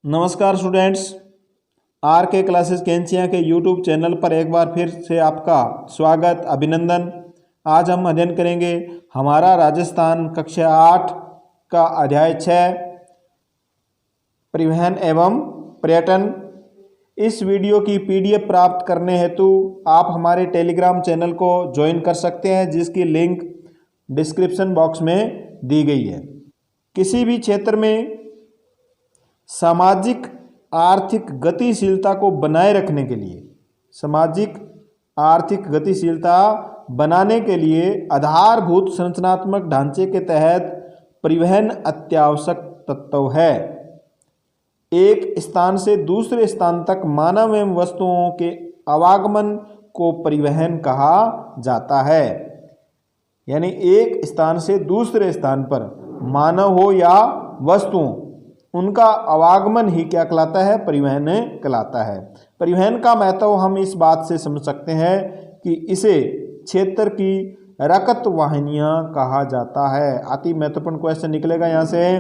नमस्कार students, are के classes Kainchiya के यूट्यूब चैनल पर एक बार फिर से आपका स्वागत अभिनंदन। आज हम अध्ययन करेंगे हमारा राजस्थान कक्षा 8 का अध्याय 6 परिवहन एवं पर्यटन। इस वीडियो की पीडीएफ प्राप्त करने हेतु आप हमारे टेलीग्राम चैनल को ज्वाइन कर सकते हैं, जिसकी लिंक डिस्क्रिप्शन बॉक्स में दी गई है। किसी भी क्षेत्र में सामाजिक आर्थिक गतिशीलता को बनाए रखने के लिए, सामाजिक आर्थिक गतिशीलता बनाने के लिए आधारभूत संरचनात्मक ढांचे के तहत परिवहन अत्यावश्यक तत्व है। एक स्थान से दूसरे स्थान तक मानव एवं वस्तुओं के आवागमन को परिवहन कहा जाता है। यानी एक स्थान से दूसरे स्थान पर मानव हो या वस्तुओं, उनका आवागमन ही क्या कहलाता है? परिवहन कहलाता है। परिवहन का महत्व हम इस बात से समझ सकते हैं कि इसे क्षेत्र की रकत वाहिनियां कहा जाता है। अति महत्वपूर्ण क्वेश्चन निकलेगा यहाँ से।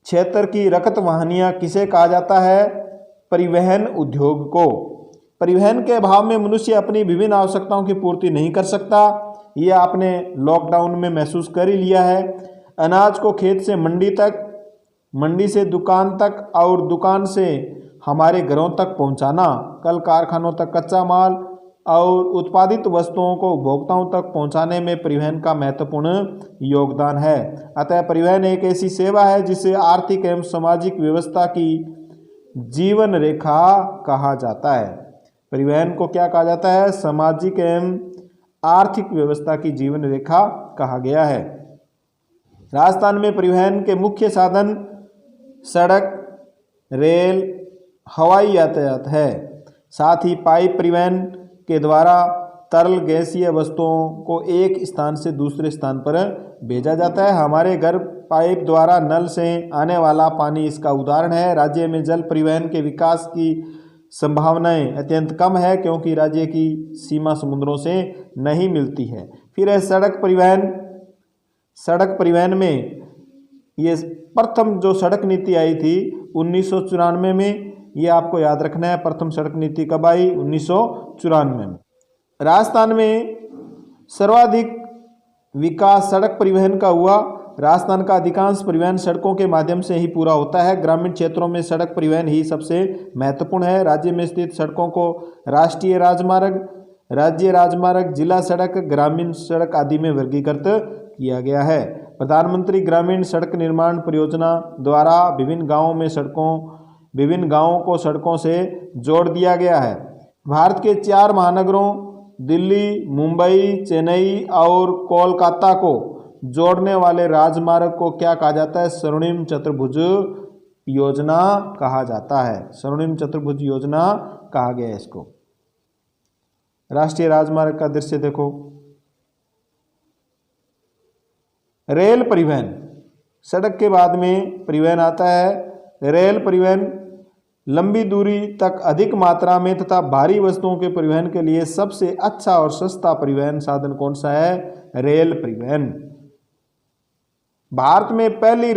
क्षेत्र की रकत वाहिनियां किसे कहा जाता है? परिवहन उद्योग को। परिवहन के अभाव में मनुष्य अपनी विभिन्न आवश्यकताओं की पूर्ति नहीं कर सकता। ये आपने लॉकडाउन में महसूस कर ही लिया है। अनाज को खेत से मंडी तक, मंडी से दुकान तक और दुकान से हमारे घरों तक पहुंचाना, कल कारखानों तक कच्चा माल और उत्पादित वस्तुओं को उपभोक्ताओं तक पहुंचाने में परिवहन का महत्वपूर्ण योगदान है। अतः परिवहन एक ऐसी सेवा है जिसे आर्थिक एवं सामाजिक व्यवस्था की जीवन रेखा कहा जाता है। परिवहन को क्या कहा जाता है? सामाजिक एवं आर्थिक व्यवस्था की जीवन रेखा कहा गया है। राजस्थान में परिवहन के मुख्य साधन सड़क, रेल, हवाई यातायात है। साथ ही पाइप परिवहन के द्वारा तरल गैसीय वस्तुओं को एक स्थान से दूसरे स्थान पर भेजा जाता है। हमारे घर पाइप द्वारा नल से आने वाला पानी इसका उदाहरण है। राज्य में जल परिवहन के विकास की संभावनाएं अत्यंत कम है, क्योंकि राज्य की सीमा समुद्रों से नहीं मिलती है। फिर है सड़क परिवहन। सड़क परिवहन में ये प्रथम जो सड़क नीति आई थी 1994 में, ये आपको याद रखना है। प्रथम सड़क नीति कब आई? 1994 में। राजस्थान में सर्वाधिक विकास सड़क परिवहन का हुआ। राजस्थान का अधिकांश परिवहन सड़कों के माध्यम से ही पूरा होता है। ग्रामीण क्षेत्रों में सड़क परिवहन ही सबसे महत्वपूर्ण है। राज्य में स्थित सड़कों को राष्ट्रीय राजमार्ग, राज्य राजमार्ग, जिला सड़क, ग्रामीण सड़क आदि में वर्गीकृत किया गया है। प्रधानमंत्री ग्रामीण सड़क निर्माण परियोजना द्वारा विभिन्न गांवों को सड़कों से जोड़ दिया गया है। भारत के 4 महानगरों दिल्ली, मुंबई, चेन्नई और कोलकाता को जोड़ने वाले राजमार्ग को क्या कहा जाता है? स्वर्णिम चतुर्भुज योजना कहा जाता है। स्वर्णिम चतुर्भुज योजना कहा गया है इसको। राष्ट्रीय राजमार्ग का दृश्य देखो। रेल परिवहन, सड़क के बाद में परिवहन आता है। रेल परिवहन लंबी दूरी तक अधिक मात्रा में तथा भारी वस्तुओं के परिवहन के लिए सबसे अच्छा और सस्ता परिवहन साधन कौन सा है? रेल परिवहन। भारत में पहली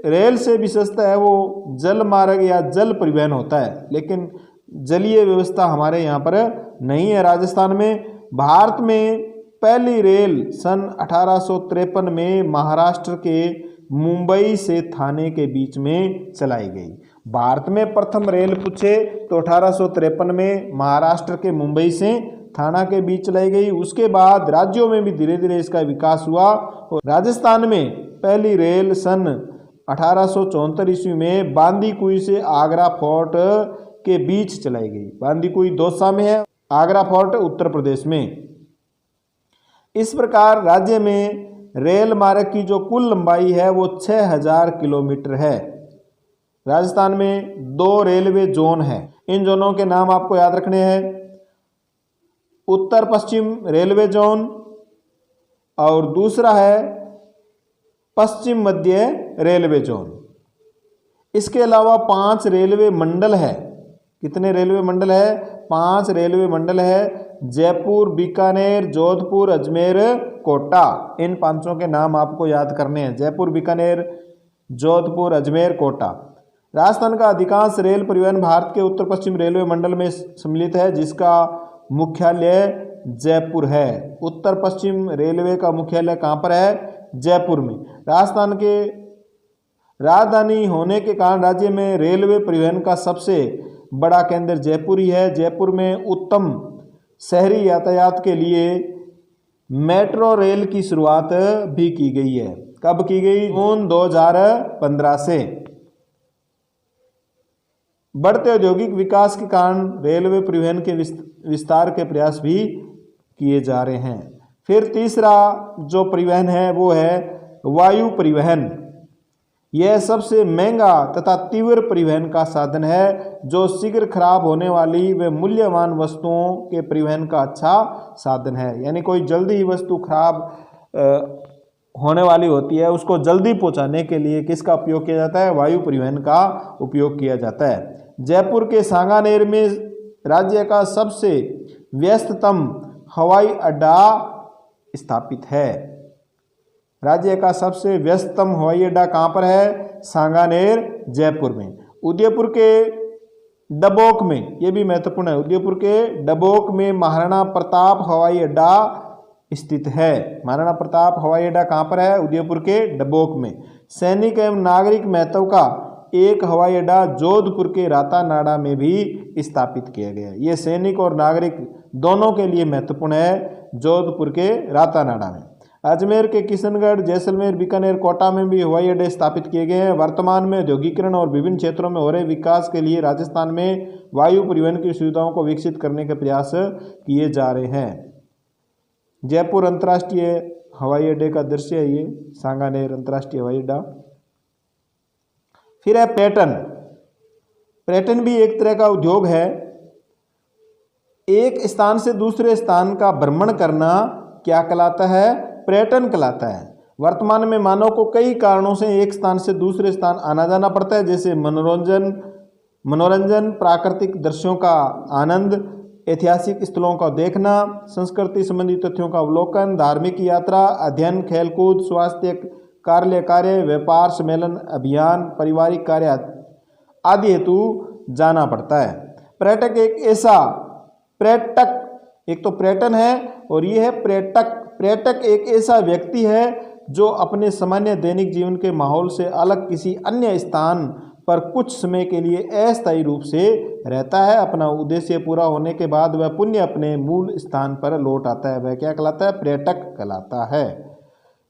रेल से भी सस्ता है वो जल मार्ग या जल परिवहन होता है, लेकिन जलीय व्यवस्था हमारे यहाँ पर नहीं है। राजस्थान में भारत में पहली रेल सन 1853 में महाराष्ट्र के मुंबई से थाने के बीच में चलाई गई। भारत में प्रथम रेल पूछे तो 1853 में महाराष्ट्र के मुंबई से थाना के बीच चलाई गई। उसके बाद राज्यों में भी धीरे धीरे इसका विकास हुआ। और राजस्थान में पहली रेल सन 1874 ईस्वी में बांदीकुई से आगरा फोर्ट के बीच चलाई गई। बांदीकुई दौसा में है, आगरा फोर्ट उत्तर प्रदेश में। इस प्रकार राज्य में रेल मार्ग की जो कुल लंबाई है वो 6000 किलोमीटर है। राजस्थान में 2 रेलवे जोन है। इन जोनों के नाम आपको याद रखने हैं। उत्तर पश्चिम रेलवे जोन और दूसरा है पश्चिम मध्य रेलवे जोन। इसके अलावा 5 रेलवे मंडल है। कितने रेलवे मंडल है? 5 रेलवे मंडल है। जयपुर, बीकानेर, जोधपुर, अजमेर, कोटा। इन 5 के नाम आपको याद करने हैं। जयपुर, बीकानेर, जोधपुर, अजमेर, कोटा। राजस्थान का अधिकांश रेल परिवहन भारत के उत्तर पश्चिम रेलवे मंडल में सम्मिलित है, जिसका मुख्यालय जयपुर है। उत्तर पश्चिम रेलवे का मुख्यालय कहाँ पर है? जयपुर में। राजस्थान के राजधानी होने के कारण राज्य में रेलवे परिवहन का सबसे बड़ा केंद्र जयपुर ही है। जयपुर में उत्तम शहरी यातायात के लिए मेट्रो रेल की शुरुआत भी की गई है। कब की गई? जून 2015 से। बढ़ते औद्योगिक विकास के कारण रेलवे परिवहन के विस्तार के प्रयास भी किए जा रहे हैं। फिर तीसरा जो परिवहन है वो है वायु परिवहन। यह सबसे महंगा तथा तीव्र परिवहन का साधन है, जो शीघ्र खराब होने वाली व मूल्यवान वस्तुओं के परिवहन का अच्छा साधन है। यानी कोई जल्दी ही वस्तु खराब होने वाली होती है, उसको जल्दी पहुंचाने के लिए किसका उपयोग किया जाता है? वायु परिवहन का उपयोग किया जाता है। जयपुर के सांगानेर में राज्य का सबसे व्यस्ततम हवाई अड्डा स्थापित है। राज्य का सबसे व्यस्ततम हवाई अड्डा कहाँ पर है? सांगानेर, जयपुर में। उदयपुर के डबोक में, ये भी महत्वपूर्ण है, उदयपुर के डबोक में महाराणा प्रताप हवाई अड्डा स्थित है। महाराणा प्रताप हवाई अड्डा कहाँ पर है? उदयपुर के डबोक में। सैनिक एवं नागरिक महत्व का एक हवाई अड्डा जोधपुर के रातानाडा में भी स्थापित किया गया है। ये सैनिक और नागरिक दोनों के लिए महत्वपूर्ण है, जोधपुर के रातानाडा में। अजमेर के किशनगढ़, जैसलमेर, बीकानेर, कोटा में भी हवाई अड्डे स्थापित किए गए हैं। वर्तमान में औद्योगिकरण और विभिन्न क्षेत्रों में हो रहे विकास के लिए राजस्थान में वायु परिवहन की सुविधाओं को विकसित करने के प्रयास किए जा रहे हैं। जयपुर अंतर्राष्ट्रीय हवाई अड्डे का दृश्य है ये, सांगानेर अंतर्राष्ट्रीय हवाई अड्डा। फिर है पर्यटन। पर्यटन भी एक तरह का उद्योग है। एक स्थान से दूसरे स्थान का भ्रमण करना क्या कहलाता है? पर्यटन कहलाता है। वर्तमान में मानव को कई कारणों से एक स्थान से दूसरे स्थान आना जाना पड़ता है, जैसे मनोरंजन, प्राकृतिक दृश्यों का आनंद, ऐतिहासिक स्थलों का देखना, संस्कृति संबंधी तथ्यों का अवलोकन, धार्मिक यात्रा, अध्ययन, खेलकूद, स्वास्थ्य कार्य, व्यापार, सम्मेलन, अभियान, पारिवारिक कार्य आदि हेतु जाना पड़ता है। पर्यटक एक तो पर्यटन है और ये है पर्यटक। पर्यटक एक ऐसा व्यक्ति है जो अपने सामान्य दैनिक जीवन के माहौल से अलग किसी अन्य स्थान पर कुछ समय के लिए अस्थायी रूप से रहता है। अपना उद्देश्य पूरा होने के बाद वह पुनः अपने मूल स्थान पर लौट आता है। वह क्या कहलाता है? पर्यटक कहलाता है।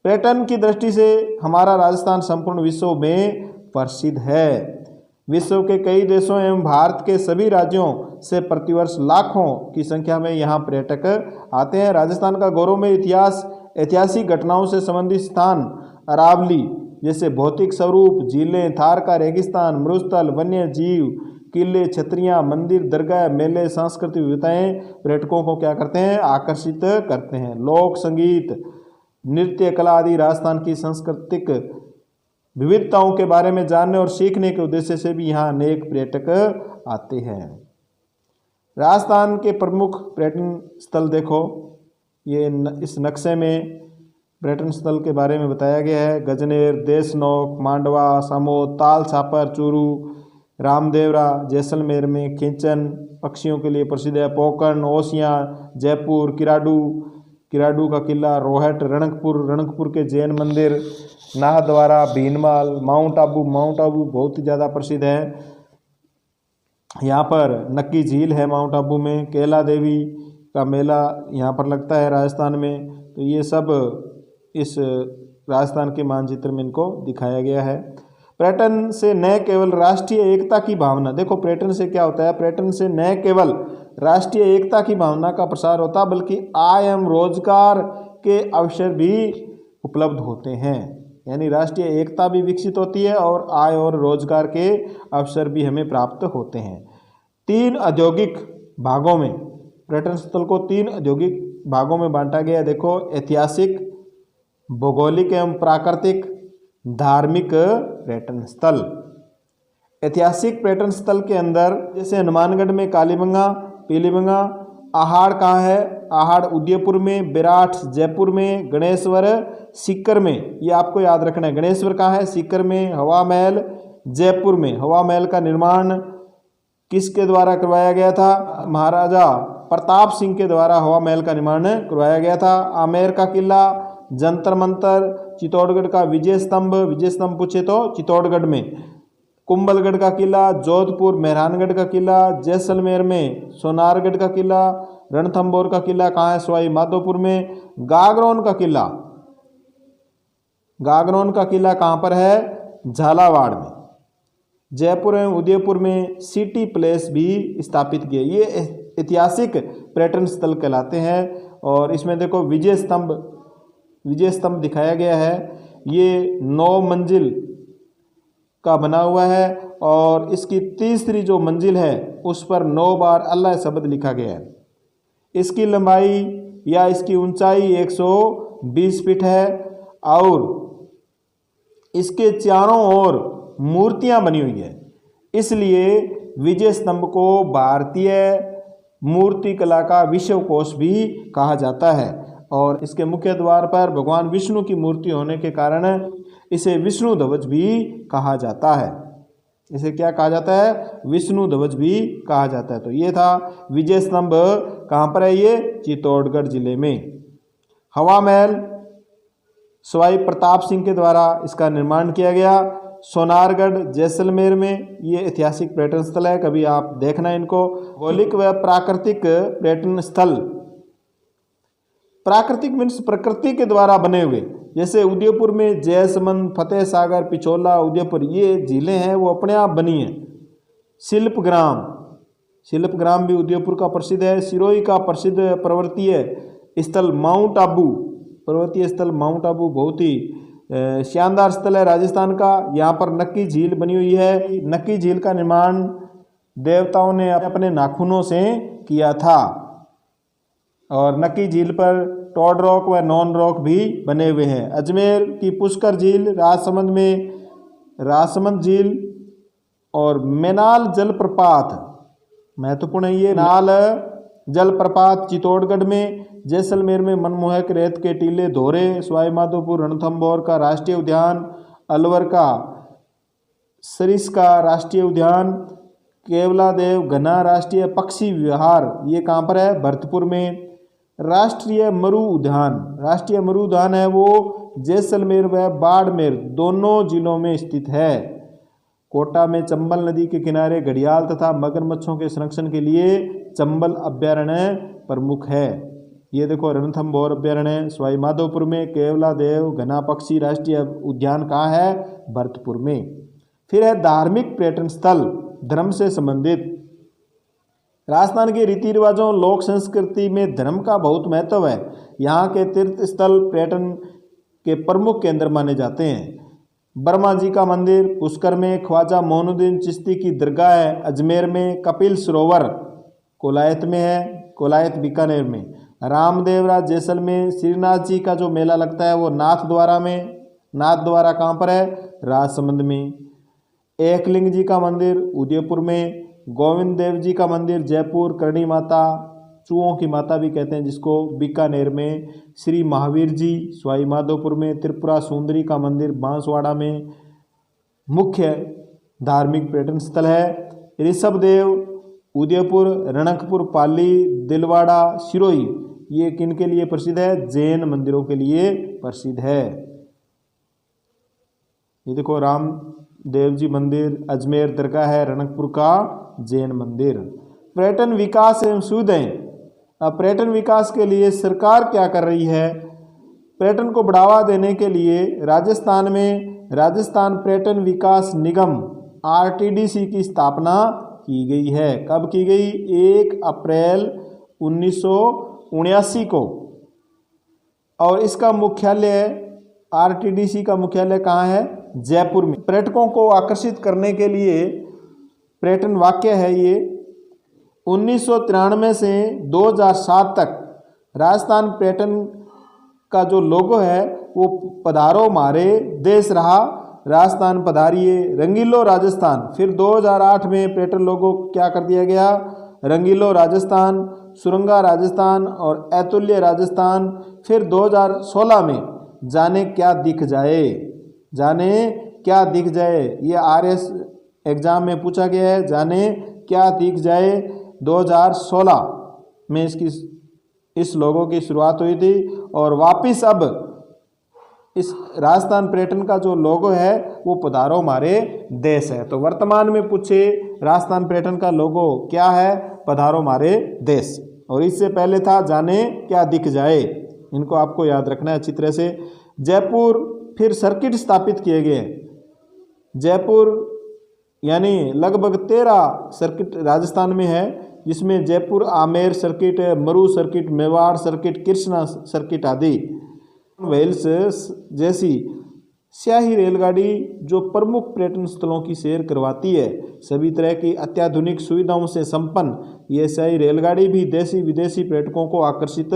पर्यटन की दृष्टि से हमारा राजस्थान संपूर्ण विश्व में प्रसिद्ध है। विश्व के कई देशों एवं भारत के सभी राज्यों से प्रतिवर्ष लाखों की संख्या में यहाँ पर्यटक आते हैं। राजस्थान का गौरवमय इतिहास, ऐतिहासिक घटनाओं से संबंधित स्थान, अरावली जैसे भौतिक स्वरूप, झीलें, थार का रेगिस्तान, मरुस्थल, वन्य जीव, किले, छतरियाँ, मंदिर, दरगाह, मेले, सांस्कृतिक विविधताएं पर्यटकों को क्या करते हैं? आकर्षित करते हैं। लोक संगीत, नृत्य, कला आदि राजस्थान की सांस्कृतिक विविधताओं के बारे में जानने और सीखने के उद्देश्य से भी यहाँ अनेक पर्यटक आते हैं। राजस्थान के प्रमुख पर्यटन स्थल देखो, ये इस नक्शे में पर्यटन स्थल के बारे में बताया गया है। गजनेर, देशनोक, मांडवा, सामोद, ताल छापर, चूरू, रामदेवरा, जैसलमेर में खींचन पक्षियों के लिए प्रसिद्ध है। पोकरण, ओसियाँ, जयपुर, किराडू का किला, रोहट, रणकपुर के जैन मंदिर, नाहद्वारा, भीनमाल, माउंट आबू बहुत ही ज़्यादा प्रसिद्ध है। यहाँ पर नक्की झील है माउंट आबू में। कैला देवी का मेला यहाँ पर लगता है राजस्थान में। तो ये सब इस राजस्थान के मानचित्र में इनको दिखाया गया है। पर्यटन से न केवल राष्ट्रीय एकता की भावना, देखो पर्यटन से क्या होता है? पर्यटन से न केवल राष्ट्रीय एकता की भावना का प्रसार होता बल्कि आय एवं रोजगार के अवसर भी उपलब्ध होते हैं। यानी राष्ट्रीय एकता भी विकसित होती है और आय और रोजगार के अवसर भी हमें प्राप्त होते हैं। 3 औद्योगिक भागों में पर्यटन स्थल को 3 औद्योगिक भागों में बांटा गया है। देखो, ऐतिहासिक, भौगोलिक एवं प्राकृतिक, धार्मिक पर्यटन स्थल। ऐतिहासिक पर्यटन स्थल के अंदर जैसे हनुमानगढ़ में कालीबंगा, पीलीबंगा। आहड़ कहाँ है? आहड़ उदयपुर में, विराट जयपुर में, गणेश्वर सीकर में। ये आपको याद रखना है, गणेश्वर कहाँ है? सीकर में। हवा महल जयपुर में। हवा महल का निर्माण किसके द्वारा करवाया गया था? महाराजा प्रताप सिंह के द्वारा हवा महल का निर्माण करवाया गया था। आमेर का किला, जंतर मंतर, चित्तौड़गढ़ का विजय स्तंभ पूछे तो चित्तौड़गढ़ में। कुंभलगढ़ का किला, जोधपुर मेहरानगढ़ का किला, जैसलमेर में सोनारगढ़ का किला, रणथंभौर का किला कहाँ है? सवाई माधोपुर में। गागरोन का किला कहाँ पर है? झालावाड़ में। जयपुर एवं उदयपुर में सिटी प्लेस भी स्थापित किए। ये ऐतिहासिक पर्यटन स्थल कहलाते हैं। और इसमें देखो विजय स्तंभ दिखाया गया है। ये 9 मंजिल का बना हुआ है और इसकी तीसरी जो मंजिल है उस पर 9 बार अल्लाह शब्द लिखा गया है। इसकी लंबाई या इसकी ऊंचाई 120 फीट है और इसके चारों ओर मूर्तियां बनी हुई है। इसलिए विजय स्तंभ को भारतीय मूर्ति कला का विश्वकोश भी कहा जाता है। और इसके मुख्य द्वार पर भगवान विष्णु की मूर्ति होने के कारण इसे विष्णु ध्वज भी कहा जाता है। इसे क्या कहा जाता है? विष्णु ध्वज भी कहा जाता है। तो ये था विजय स्तंभ। कहाँ पर है ये? चित्तौड़गढ़ जिले में। हवा महल सवाई प्रताप सिंह के द्वारा इसका निर्माण किया गया। सोनारगढ़ जैसलमेर में। ये ऐतिहासिक पर्यटन स्थल है, कभी आप देखना इनको। भौगोलिक व प्राकृतिक पर्यटन स्थल। प्राकृतिक मीन्स प्रकृति के द्वारा बने हुए, जैसे उदयपुर में जयसमंद, फतेह सागर, पिछोला, उदयपुर, ये झीलें हैं वो अपने आप बनी हैं। शिल्पग्राम भी उदयपुर का प्रसिद्ध है। सिरोही का प्रसिद्ध पर्वतीय स्थल माउंट आबू, बहुत ही शानदार स्थल है राजस्थान का। यहाँ पर नक्की झील बनी हुई है। नक्की झील का निर्माण देवताओं ने अपने नाखूनों से किया था। और नक्की झील पर टॉड रॉक व नॉन रॉक भी बने हुए हैं। अजमेर की पुष्कर झील, राजसमंद में राजसमंद झील और मेनाल जलप्रपात महत्वपूर्ण है। ये नाल जलप्रपात चित्तौड़गढ़ में। जैसलमेर में मनमोहक रेत के टीले धोरे, सवाई माधोपुर रणथंभौर का राष्ट्रीय उद्यान, अलवर का सरिस्का राष्ट्रीय उद्यान, केवलादेव घना राष्ट्रीय पक्षी विहार, ये कहाँ पर है? भरतपुर में। राष्ट्रीय मरु उद्यान है वो जैसलमेर व बाड़मेर दोनों जिलों में स्थित है। कोटा में चंबल नदी के किनारे घड़ियाल तथा मगरमच्छों के संरक्षण के लिए चंबल अभ्यारण्य प्रमुख है। ये देखो रणथंभौर अभ्यारण्य सवाई माधोपुर में। केवलादेव घना पक्षी राष्ट्रीय उद्यान कहाँ है? भरतपुर में। फिर है धार्मिक पर्यटन स्थल, धर्म से संबंधित। राजस्थान के रीति रिवाजों, लोक संस्कृति में धर्म का बहुत महत्व है। यहाँ के तीर्थ स्थल पर्यटन के प्रमुख केंद्र माने जाते हैं। ब्रह्मा जी का मंदिर पुष्कर में, ख्वाजा मोइनुद्दीन चिश्ती की दरगाह है अजमेर में, कपिल सरोवर कोलायत बीकानेर में, रामदेवरा जैसलमेर, श्रीनाथ जी का जो मेला लगता है वो नाथद्वारा कहाँ पर है? राजसमंद में। एकलिंग जी का मंदिर उदयपुर में, गोविंद देव जी का मंदिर जयपुर, करणी माता, चूहों की माता भी कहते हैं जिसको, बीकानेर में, श्री महावीर जी सवाई माधोपुर में, त्रिपुरा सुंदरी का मंदिर बांसवाड़ा में मुख्य धार्मिक पर्यटन स्थल है। ऋषभदेव उदयपुर, रणकपुर, पाली, दिलवाड़ा, सिरोही, ये किन के लिए प्रसिद्ध है? जैन मंदिरों के लिए प्रसिद्ध है। ये देखो रामदेव जी मंदिर, अजमेर दरगाह है, रणकपुर का जैन मंदिर। पर्यटन विकास एवं सुविधाएं। अब पर्यटन विकास के लिए सरकार क्या कर रही है? पर्यटन को बढ़ावा देने के लिए राजस्थान में राजस्थान पर्यटन विकास निगम RTDC की स्थापना की गई है। कब की गई? 1 अप्रैल 1979 को। और इसका मुख्यालय RTDC का मुख्यालय कहाँ है? जयपुर में। पर्यटकों को आकर्षित करने के लिए पर्यटन वाक्य है ये 1993 से 2007 तक राजस्थान पर्यटन का जो लोगो है वो पधारो मारे देश रहा, राजस्थान पधारिए, रंगीलो राजस्थान। फिर 2008 में पर्यटन लोगो क्या कर दिया गया? रंगीलो राजस्थान। सुरंगा राजस्थान और अतुल्य राजस्थान। फिर 2016 में जाने क्या दिख जाए, जाने क्या दिख जाए, ये RS एग्जाम में पूछा गया है। जाने क्या दिख जाए 2016 में इस लोगों की शुरुआत हुई थी और वापिस अब इस राजस्थान पर्यटन का जो लोगो है वो पधारो हमारे देश है। तो वर्तमान में पूछे राजस्थान पर्यटन का लोगो क्या है, पधारो हमारे देश। और इससे पहले था जाने क्या दिख जाए। इनको आपको याद रखना है अच्छी तरह से। जयपुर फिर सर्किट स्थापित किए गए। जयपुर यानी लगभग 13 सर्किट राजस्थान में है, जिसमें जयपुर आमेर सर्किट, मरू circuit, Mewar circuit, Krishna circuit आदि। वेल्स जैसी स्याही रेलगाड़ी जो प्रमुख पर्यटन स्थलों की सैर करवाती है। सभी तरह की अत्याधुनिक सुविधाओं से संपन्न ये स्याही रेलगाड़ी भी देशी विदेशी पर्यटकों को आकर्षित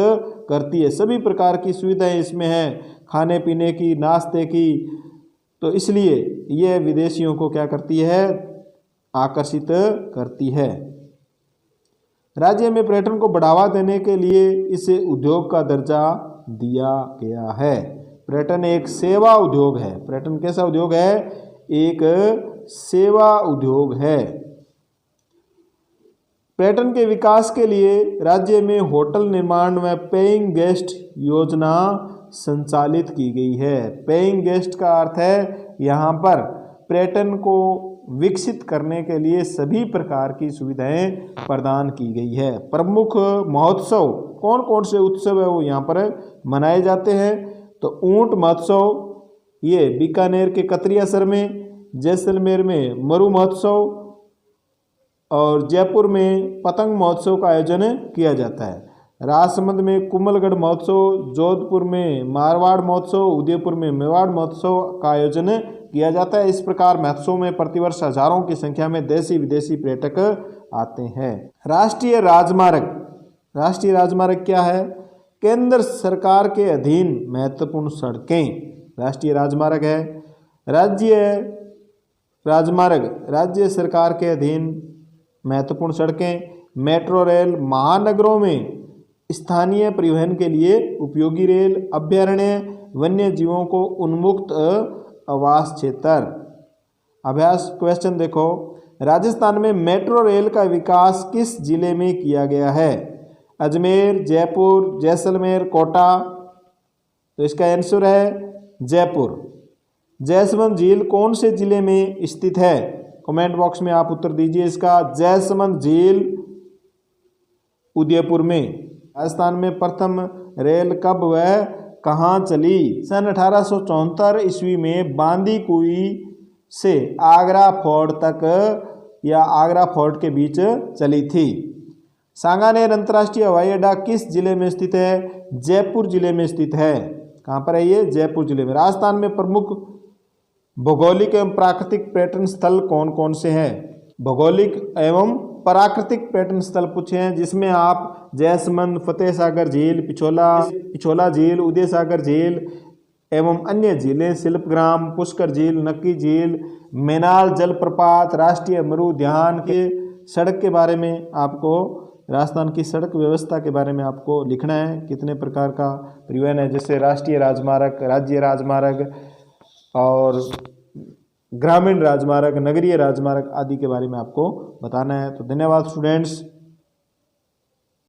करती है। सभी प्रकार की सुविधाएं इसमें हैं, खाने पीने की, नाश्ते की। तो इसलिए ये विदेशियों को क्या करती है, आकर्षित करती है। राज्य में पर्यटन को बढ़ावा देने के लिए इसे उद्योग का दर्जा दिया गया है। पर्यटन एक सेवा उद्योग है। पर्यटन कैसा उद्योग है, एक सेवा उद्योग है। पर्यटन के विकास के लिए राज्य में होटल निर्माण व पेइंग गेस्ट योजना संचालित की गई है। पेइंग गेस्ट का अर्थ है यहाँ पर पर्यटन को विकसित करने के लिए सभी प्रकार की सुविधाएं प्रदान की गई है। प्रमुख महोत्सव कौन कौन से उत्सव है वो यहाँ पर मनाए जाते हैं। तो ऊंट महोत्सव ये बीकानेर के कतरियासर में, जैसलमेर में मरू महोत्सव और जयपुर में पतंग महोत्सव का आयोजन किया जाता है। राजसमंद में कुमलगढ़ महोत्सव, जोधपुर में मारवाड़ महोत्सव, उदयपुर में मेवाड़ महोत्सव का आयोजन किया जाता है। इस प्रकार महोत्सव में प्रतिवर्ष हजारों की संख्या में देशी विदेशी पर्यटक आते हैं। राष्ट्रीय राजमार्ग, राष्ट्रीय राजमार्ग क्या है, केंद्र सरकार के अधीन महत्वपूर्ण सड़कें राष्ट्रीय राजमार्ग है। राज्य राजमार्ग राज्य सरकार के अधीन महत्वपूर्ण सड़कें। मेट्रो रेल महानगरों में स्थानीय परिवहन के लिए उपयोगी रेल। अभ्यारण्य वन्य जीवों को उन्मुक्त आवास क्षेत्र। अभ्यास क्वेश्चन देखो, राजस्थान में मेट्रो रेल का विकास किस जिले में किया गया है, अजमेर, जयपुर, जैसलमेर, कोटा। तो इसका आंसर है जयपुर। जैसमंद झील कौन से जिले में स्थित है, कमेंट बॉक्स में आप उत्तर दीजिए इसका। जैसमंद झील उदयपुर में। राजस्थान में प्रथम रेल कब व कहाँ चली, सन 1874 ईस्वी में बांदीकुई से आगरा फोर्ट तक या आगरा फोर्ट के बीच चली थी। सांगानेर अंतर्राष्ट्रीय हवाई अड्डा किस जिले में स्थित है, जयपुर जिले में स्थित है। कहाँ पर है ये, जयपुर जिले में। राजस्थान में प्रमुख भौगोलिक एवं प्राकृतिक पर्यटन स्थल कौन कौन से हैं, भौगोलिक एवं प्राकृतिक पर्यटन स्थल पूछे हैं, जिसमें आप जैसमंद, फतेह सागर झील, पिछोला झील, उदय सागर झील एवं अन्य झीलें, शिल्पग्राम, पुष्कर झील, नक्की झील, मेनाल जलप्रपात, राष्ट्रीय मरु उद्यान के सड़क के बारे में आपको, राजस्थान की सड़क व्यवस्था के बारे में आपको लिखना है। कितने प्रकार का परिवहन है, जैसे राष्ट्रीय राजमार्ग, राज्य राजमार्ग और ग्रामीण राजमार्ग, नगरीय राजमार्ग आदि के बारे में आपको बताना है। तो धन्यवाद स्टूडेंट्स।